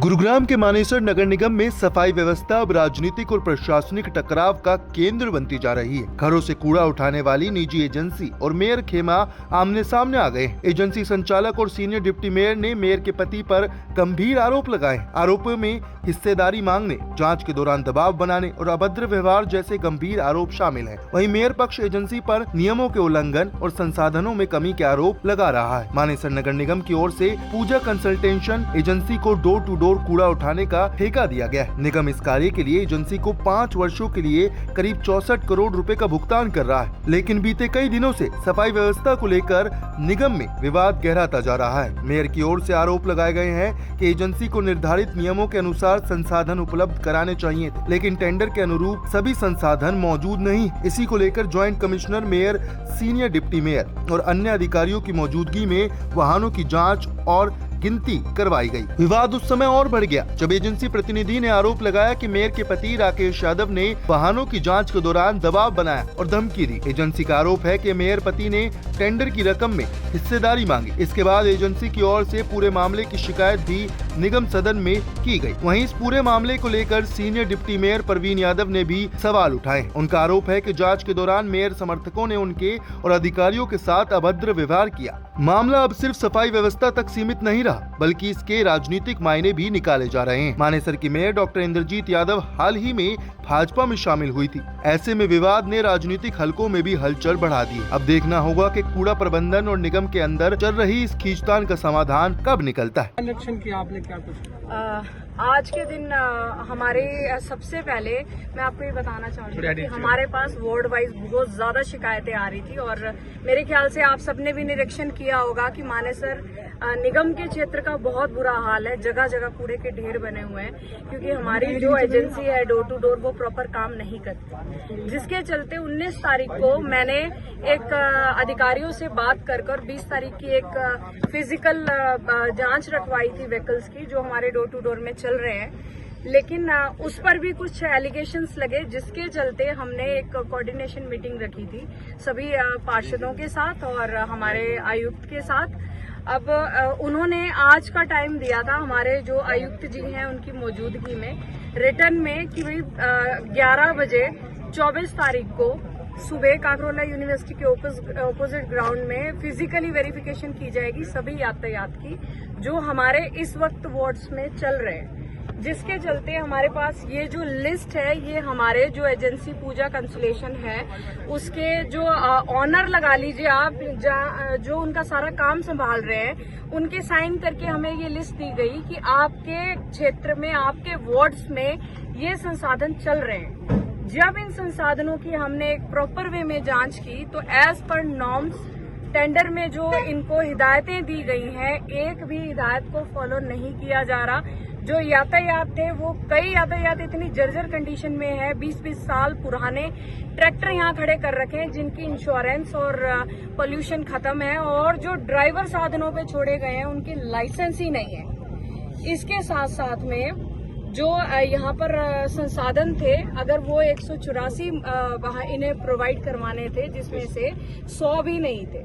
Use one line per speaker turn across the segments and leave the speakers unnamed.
गुरुग्राम के मानेसर नगर निगम में सफाई व्यवस्था अब राजनीतिक और प्रशासनिक टकराव का केंद्र बनती जा रही है। घरों से कूड़ा उठाने वाली निजी एजेंसी और मेयर खेमा आमने सामने आ गए। एजेंसी संचालक और सीनियर डिप्टी मेयर ने मेयर के पति पर गंभीर आरोप लगाए। आरोपों में हिस्सेदारी मांगने, जांच के दौरान दबाव बनाने और अभद्र व्यवहार जैसे गंभीर आरोप शामिल हैं। वहीं मेयर पक्ष एजेंसी पर नियमों के उल्लंघन और संसाधनों में कमी के आरोप लगा रहा है। मानेसर नगर निगम की ओर से पूजा कंसल्टेशन एजेंसी को डोर टू डोर कूड़ा उठाने का ठेका दिया गया है। निगम इस कार्य के लिए एजेंसी को 5 वर्षों के लिए करीब 64 करोड़ रुपए का भुगतान कर रहा है, लेकिन बीते कई दिनों से सफाई व्यवस्था को लेकर निगम में विवाद गहराता जा रहा है। मेयर की ओर से आरोप लगाए गए हैं कि एजेंसी को निर्धारित नियमों के अनुसार संसाधन उपलब्ध कराने चाहिए थे, लेकिन टेंडर के अनुरूप सभी संसाधन मौजूद नहीं। इसी को लेकर joint commissioner, mayor, senior deputy mayor और अन्य अधिकारियों की मौजूदगी में वाहनों की जांच और गिनती करवाई गई। विवाद उस समय और बढ़ गया जब एजेंसी प्रतिनिधि ने आरोप लगाया कि मेयर के पति राकेश यादव ने वाहनों की जांच के दौरान दबाव बनाया और धमकी दी। एजेंसी का आरोप है कि मेयर पति ने टेंडर की रकम में हिस्सेदारी मांगी। इसके बाद एजेंसी की ओर से पूरे मामले की शिकायत भी निगम सदन में की गई। वहीं इस पूरे मामले को लेकर senior deputy mayor Parveen Yadav ने भी सवाल उठाए। उनका आरोप है कि जांच के दौरान मेयर समर्थकों ने उनके और अधिकारियों के साथ अभद्र व्यवहार किया। मामला अब सिर्फ सफाई व्यवस्था तक सीमित नहीं रहा, बल्कि इसके राजनीतिक मायने भी निकाले जा रहे हैं। मानेसर की मेयर डॉक्टर इंद्रजीत यादव हाल ही में भाजपा में शामिल हुई थी। ऐसे में विवाद ने राजनीतिक हलकों में भी हलचल बढ़ा दी। अब देखना होगा कि कूड़ा प्रबंधन और निगम के अंदर चल रही इस खींचतान का समाधान कब निकलता है।
इलेक्शन किया आपने, क्या कुछ
आज के दिन हमारे सबसे पहले मैं आपको ये बताना चाहूँगी कि हमारे पास वार्ड वाइज बहुत ज्यादा शिकायतें आ रही थी और मेरे ख्याल से आप सबने भी निरीक्षण किया होगा कि मानेसर निगम के क्षेत्र का बहुत बुरा हाल है। जगह जगह कूड़े के ढेर बने हुए हैं क्योंकि हमारी जो एजेंसी है डोर टू डोर वो प्रॉपर काम नहीं करती, जिसके चलते 19 तारीख को मैंने एक अधिकारियों से बात कर 20 तारीख की एक फिजिकल जांच रखवाई थी व्हीकल्स की जो हमारे डोर टू डोर में चल रहे हैं, लेकिन उस पर भी कुछ एलिगेशंस लगे, जिसके चलते हमने एक कोऑर्डिनेशन मीटिंग रखी थी सभी पार्षदों के साथ और हमारे आयुक्त के साथ। अब उन्होंने आज का टाइम दिया था हमारे जो आयुक्त जी हैं उनकी मौजूदगी में रिटर्न में कि भाई 11 बजे 24 तारीख को सुबह काकरोला यूनिवर्सिटी के ऑपोजिट ग्राउंड में फिजिकली वेरिफिकेशन की जाएगी सभी यातायात की जो हमारे इस वक्त वार्ड्स में चल रहे हैं, जिसके चलते हमारे पास ये जो लिस्ट है ये हमारे जो एजेंसी पूजा कंसलेशन है उसके जो ऑनर लगा लीजिए आप जो उनका सारा काम संभाल रहे हैं उनके साइन करके हमें ये लिस्ट दी गई कि आपके क्षेत्र में आपके वार्ड्स में ये संसाधन चल रहे हैं। जब इन संसाधनों की हमने एक प्रॉपर वे में जांच की तो एज पर नॉर्म्स टेंडर में जो इनको हिदायतें दी गई हैं एक भी हिदायत को फॉलो नहीं किया जा रहा। जो यातायात थे वो कई यातायात इतनी जर्जर कंडीशन में है, 20-20 साल पुराने ट्रैक्टर यहाँ खड़े कर रखे हैं जिनकी इंश्योरेंस और पोल्यूशन खत्म है और जो ड्राइवर साधनों पे छोड़े गए हैं उनकी लाइसेंस ही नहीं है। इसके साथ साथ में जो यहाँ पर संसाधन थे अगर वो 184 वहाँ इन्हें प्रोवाइड करवाने थे जिसमें से 100 भी नहीं थे।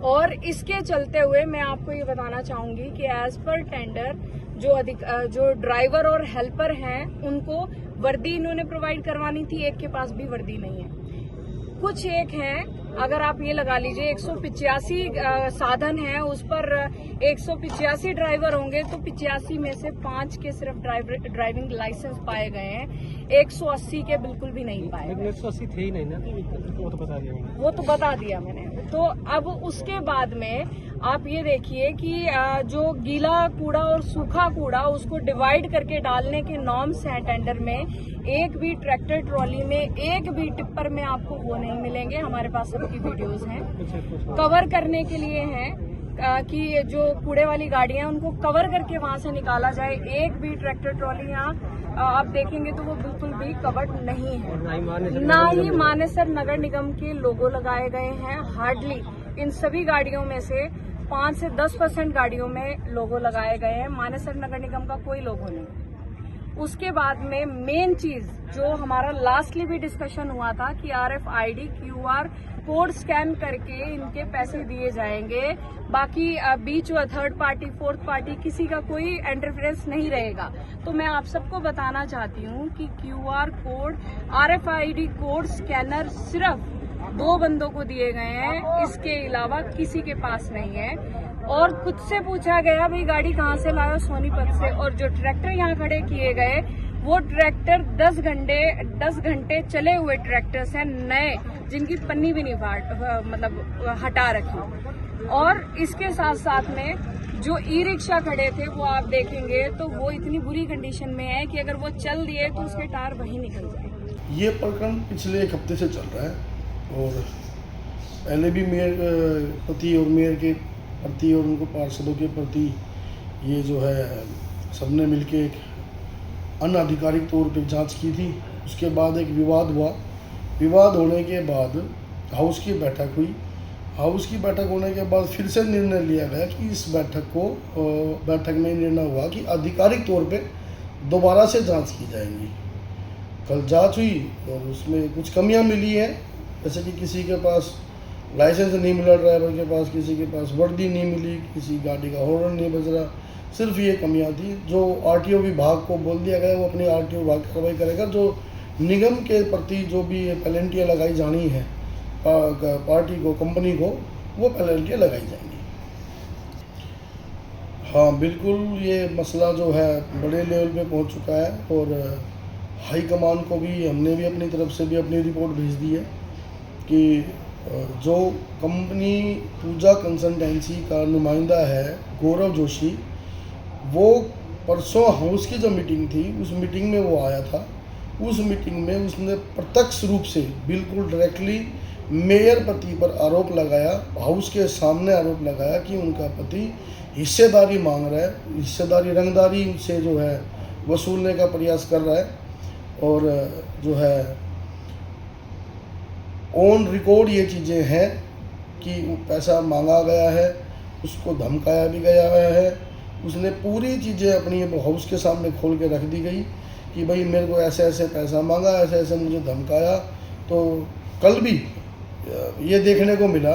और इसके चलते हुए मैं आपको ये बताना चाहूंगी कि एज पर टेंडर जो ड्राइवर और हेल्पर हैं उनको वर्दी इन्होंने प्रोवाइड करवानी थी, एक के पास भी वर्दी नहीं है। कुछ एक हैं, अगर आप ये लगा लीजिए 185 साधन है उस पर 185 ड्राइवर होंगे तो 85 में से 5 के सिर्फ ड्राइविंग लाइसेंस पाए गए हैं, 180 के बिल्कुल भी नहीं पाए।
180 थे ही नहीं ना,
वो तो बता दिया मैंने। तो अब उसके बाद में आप ये देखिए कि जो गीला कूड़ा और सूखा कूड़ा उसको डिवाइड करके डालने के नॉर्म्स हैं टेंडर में, एक भी ट्रैक्टर ट्रॉली में एक भी टिप्पर में आपको वो नहीं मिलेंगे। हमारे पास सबकी वीडियोस हैं, कवर करने के लिए हैं कि जो कूड़े वाली गाड़ियां उनको कवर करके वहां से निकाला जाए। एक भी ट्रैक्टर ट्रॉली यहाँ आप देखेंगे तो वो बिल्कुल भी कवर्ड नहीं है। ना ही मानेसर नगर निगम के लोगो लगाए गए हैं, हार्डली इन सभी गाड़ियों में से 5 से 10% गाड़ियों में लोगो लगाए गए हैं। मानेसर नगर निगम का कोई लोगो नहीं। उसके बाद में मेन चीज जो हमारा लास्टली भी डिस्कशन हुआ था कि RFID QR कोड स्कैन करके इनके पैसे दिए जाएंगे। बाकी बीच व थर्ड पार्टी, फोर्थ पार्टी, किसी का कोई इंटरफेरेंस नहीं रहेगा। तो मैं आप सबको बताना चाहती हूँ कि QR code, RFID code scanner सिर्फ 2 बंदों को दिए गए हैं, इसके अलावा किसी के पास नहीं है। और खुद से पूछा गया भाई गाड़ी कहाँ से लाए, सोनीपत से। और जो ट्रैक्टर यहाँ खड़े किए गए वो ट्रैक्टर 10 घंटे चले हुए ट्रैक्टर्स हैं, नए, जिनकी पन्नी भी नहीं हटा रखी। और इसके साथ साथ में जो ई रिक्शा खड़े थे वो आप देखेंगे तो वो इतनी बुरी कंडीशन में है कि अगर वो चल दिए तो उसके टायर वहीं निकल जाए।
ये प्रकरण पिछले 1 हफ्ते से चल रहा है और पहले भी मेयर प्रति और मेयर के प्रति और उनको पार्षदों के प्रति ये जो है सबने मिलके एक अनआधिकारिक तौर पे जांच की थी। उसके बाद एक विवाद हुआ। विवाद होने के बाद हाउस की बैठक हुई। हाउस की बैठक होने के बाद फिर से निर्णय लिया गया कि इस बैठक में निर्णय हुआ कि आधिकारिक तौर पे दोबारा से जांच की जाएगी। कल जांच हुई और उसमें कुछ कमियां मिली हैं, जैसे कि किसी के पास लाइसेंस नहीं मिला, ड्राइवर के पास, किसी के पास वर्दी नहीं मिली, किसी गाड़ी का हॉर्न नहीं बज रहा। सिर्फ ये कमियां थी। जो RTO विभाग को बोल दिया गया वो अपनी RTO विभाग कार्रवाई करेगा। जो निगम के प्रति जो भी पेनल्टियाँ लगाई जानी है पार्टी को, कंपनी को, वो पेनल्टियाँ लगाई जाएंगी। हाँ बिल्कुल, ये मसला जो है बड़े लेवल पे पहुंच चुका है और हाई कमान को भी हमने भी अपनी तरफ से भी अपनी रिपोर्ट भेज दी है कि जो कंपनी पूजा कंसल्टेंसी का नुमाइंदा है गौरव जोशी, वो परसों हाउस की जो मीटिंग थी उस मीटिंग में वो आया था। उस मीटिंग में उसने प्रत्यक्ष रूप से बिल्कुल डायरेक्टली मेयर पति पर आरोप लगाया, हाउस के सामने आरोप लगाया कि उनका पति हिस्सेदारी मांग रहा है, हिस्सेदारी रंगदारी से जो है वसूलने का प्रयास कर रहा है। और जो है ऑन रिकॉर्ड ये चीज़ें हैं कि पैसा मांगा गया है, उसको धमकाया भी गया है। उसने पूरी चीज़ें अपनी हाउस के सामने खोल के रख दी गई कि भाई मेरे को ऐसे ऐसे पैसा मांगा, ऐसे ऐसे मुझे धमकाया। तो कल भी ये देखने को मिला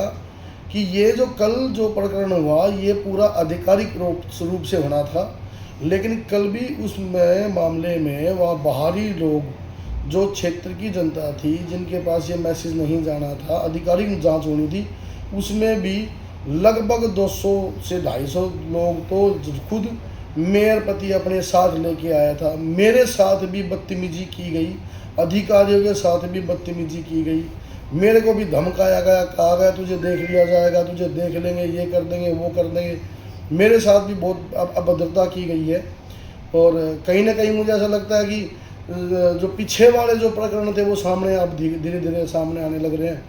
कि ये जो कल जो प्रकरण हुआ ये पूरा आधिकारिक रूप से होना था, लेकिन कल भी उसमें मामले में वहाँ बाहरी लोग, जो क्षेत्र की जनता थी जिनके पास ये मैसेज नहीं जाना था, आधिकारिक जांच होनी थी, उसमें भी लगभग 200 से 250 लोग तो खुद मेयर पति अपने साथ लेके आया था। मेरे साथ भी बदतमीजी की गई, अधिकारियों के साथ भी बदतमीजी की गई। मेरे को भी धमकाया गया, कहा गया तुझे देख लिया जाएगा, तुझे देख लेंगे, ये कर देंगे, वो कर देंगे। मेरे साथ भी बहुत अभद्रता की गई है। और कहीं ना कहीं मुझे ऐसा लगता है कि जो पीछे वाले जो प्रकरण थे वो सामने अब धीरे धीरे सामने आने लग रहे हैं।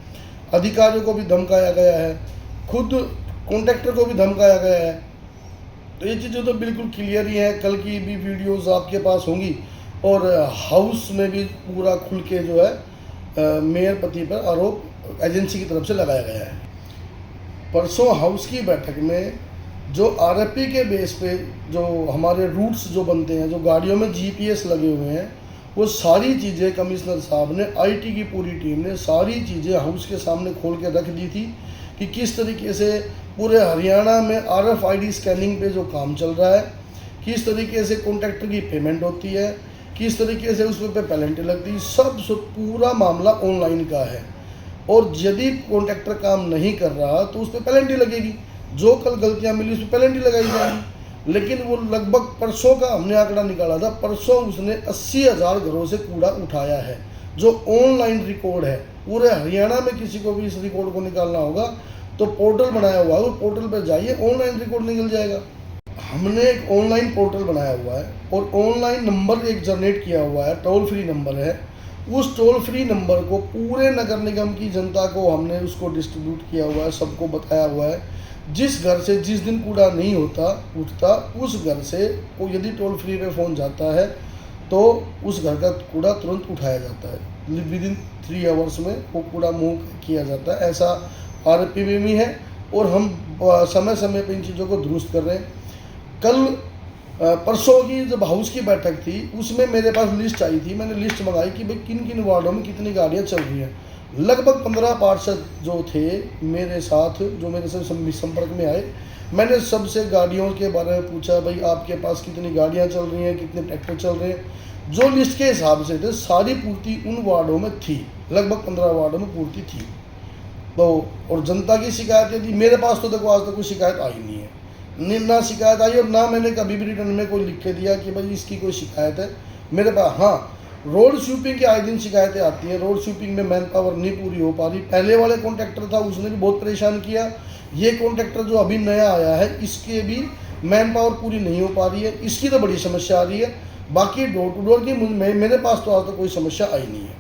अधिकारियों को भी धमकाया गया है, खुद कॉन्ट्रैक्टर को भी धमकाया गया है। तो ये चीज़ें तो बिल्कुल क्लियर ही हैं। कल की भी वीडियोस आपके पास होंगी और हाउस में भी पूरा खुल के जो है मेयर पति पर आरोप एजेंसी की तरफ से लगाया गया है। परसों हाउस की बैठक में जो RFP के बेस पे जो हमारे रूट्स जो बनते हैं, जो गाड़ियों में GPS लगे हुए हैं, वो सारी चीज़ें कमिश्नर साहब ने, IT की पूरी टीम ने सारी चीज़ें हाउस के सामने खोल के रख दी थी कि किस तरीके से पूरे हरियाणा में RFID स्कैनिंग पे जो काम चल रहा है, किस तरीके से कॉन्ट्रैक्टर की पेमेंट होती है, किस तरीके से उस पर पेनल्टी लगती है, सब पूरा मामला ऑनलाइन का है। और यदि कॉन्ट्रैक्टर काम नहीं कर रहा तो उस पर पेनल्टी लगेगी। जो कल गलतियां मिली उस पर पेनल्टी लगाई जाएगी। लेकिन वो लगभग परसों का हमने आंकड़ा निकाला था, परसों उसने 80,000 घरों से कूड़ा उठाया है, जो ऑनलाइन रिकॉर्ड है। पूरे हरियाणा में किसी को भी इस रिकॉर्ड को निकालना होगा तो पोर्टल बनाया हुआ है, वो पोर्टल पर जाइए, ऑनलाइन रिकॉर्ड निकल जाएगा। हमने एक ऑनलाइन पोर्टल बनाया हुआ है और ऑनलाइन नंबर एक जनरेट किया हुआ है, टोल फ्री नंबर है। उस टोल फ्री नंबर को पूरे नगर निगम की जनता को हमने उसको डिस्ट्रीब्यूट किया हुआ है, सबको बताया हुआ है। जिस घर से जिस दिन कूड़ा नहीं उठता उस घर से वो यदि टोल फ्री पे फ़ोन जाता है तो उस घर का कूड़ा तुरंत उठाया जाता है। विदिन 3 आवर्स में वो कूड़ा मूव किया जाता है। ऐसा RFP में भी है और हम समय समय पर इन चीज़ों को दुरुस्त कर रहे हैं। कल परसों की जब हाउस की बैठक थी उसमें मेरे पास लिस्ट आई थी, मैंने लिस्ट मंगाई कि भाई किन किन वार्डों में कितनी गाड़ियाँ चल रही हैं। लगभग 15 पार्षद जो थे मेरे साथ, जो मेरे से संपर्क में आए, मैंने सबसे गाड़ियों के बारे में पूछा, भाई आपके पास कितनी गाड़ियाँ चल रही हैं, कितने ट्रैक्टर चल रहे हैं। जो लिस्ट के हिसाब से थे सारी पूर्ति उन वार्डों में थी, लगभग 15 वार्डों में पूर्ति थी। तो और जनता की शिकायतें थी, मेरे पास तो देखो आज तक कोई शिकायत आई नहीं है, ना शिकायत आई और ना मैंने कभी भी रिटर्न में कोई लिख के दिया कि भाई इसकी कोई शिकायत है मेरे पास। हाँ, रोड स्वीपिंग की आए दिन शिकायतें आती हैं, रोड स्वीपिंग में मैन पावर नहीं पूरी हो पा रही। पहले वाले कॉन्ट्रैक्टर था उसने भी बहुत परेशान किया, ये कॉन्ट्रैक्टर जो अभी नया आया है इसके भी मैन पावर पूरी नहीं हो पा रही है, इसकी तो बड़ी समस्या आ रही है। बाकी डोर टू डोर की मेरे पास तो आज तक कोई समस्या आई नहीं है।